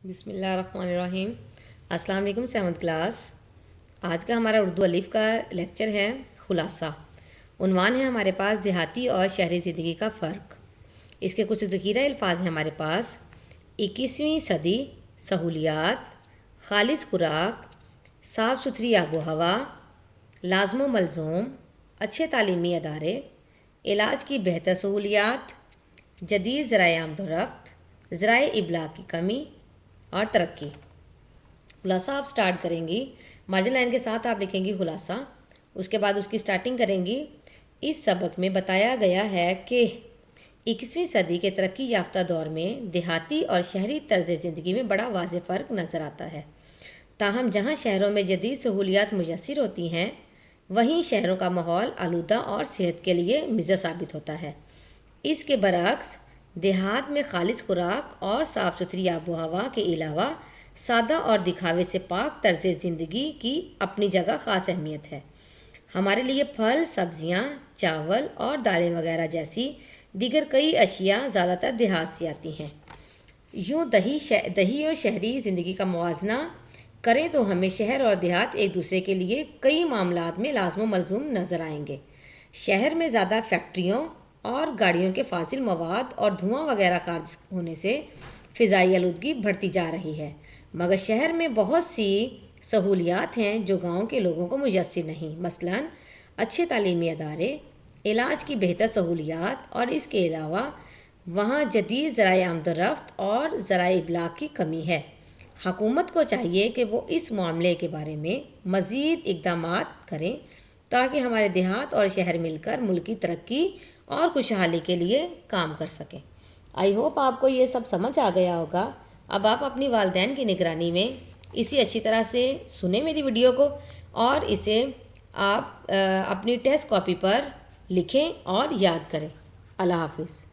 بسم اللہ الرحمن الرحیم۔ السلام علیکم 7th کلاس۔ آج کا ہمارا اردو الف کا لیکچر ہے خلاصہ۔ عنوان ہے ہمارے پاس دیہاتی اور شہری زندگی کا فرق۔ اس کے کچھ ذخیرہ الفاظ ہیں ہمارے پاس: 21ویں صدی، سہولیات، خالص خوراک، صاف ستھری آب و ہوا، لازم و ملزوم، اچھے تعلیمی ادارے، علاج کی بہتر سہولیات، جدید ذرائع آمد و رفت، ذرائع ابلاغ کی کمی اور ترقی۔ خلاصہ آپ سٹارٹ کریں گی، مارجن لائن کے ساتھ آپ لکھیں گی خلاصہ، اس کے بعد اس کی سٹارٹنگ کریں گی۔ اس سبق میں بتایا گیا ہے کہ 21ویں صدی کے ترقی یافتہ دور میں دیہاتی اور شہری طرز زندگی میں بڑا واضح فرق نظر آتا ہے۔ تاہم جہاں شہروں میں جدید سہولیات میسر ہوتی ہیں، وہیں شہروں کا ماحول آلودہ اور صحت کے لیے مضر ثابت ہوتا ہے۔ اس کے برعکس دیہات میں خالص خوراک اور صاف ستھری آب و ہوا کے علاوہ سادہ اور دکھاوے سے پاک طرز زندگی کی اپنی جگہ خاص اہمیت ہے۔ ہمارے لیے پھل، سبزیاں، چاول اور دالیں وغیرہ جیسی دیگر کئی اشیاء زیادہ تر دیہات سے آتی ہیں۔ یوں دیہی اور شہری زندگی کا موازنہ کریں تو ہمیں شہر اور دیہات ایک دوسرے کے لیے کئی معاملات میں لازم و ملزوم نظر آئیں گے۔ شہر میں زیادہ فیکٹریوں اور گاڑیوں کے فاضل مواد اور دھواں وغیرہ خارج ہونے سے فضائی آلودگی بڑھتی جا رہی ہے، مگر شہر میں بہت سی سہولیات ہیں جو گاؤں کے لوگوں کو میسر نہیں، مثلاً اچھے تعلیمی ادارے، علاج کی بہتر سہولیات، اور اس کے علاوہ وہاں جدید ذرائع آمد و رفت اور ذرائع ابلاغ کی کمی ہے۔ حکومت کو چاہیے کہ وہ اس معاملے کے بارے میں مزید اقدامات کریں تاکہ ہمارے دیہات اور شہر مل کر ملک کی ترقی اور خوشحالی کے لیے کام کر سکیں۔ آئی ہوپ آپ کو یہ سب سمجھ آ گیا ہوگا۔ اب آپ اپنی والدین کی نگرانی میں اسی اچھی طرح سے سنیں میری ویڈیو کو، اور اسے آپ اپنی ٹیسٹ کاپی پر لکھیں اور یاد کریں۔ اللہ حافظ۔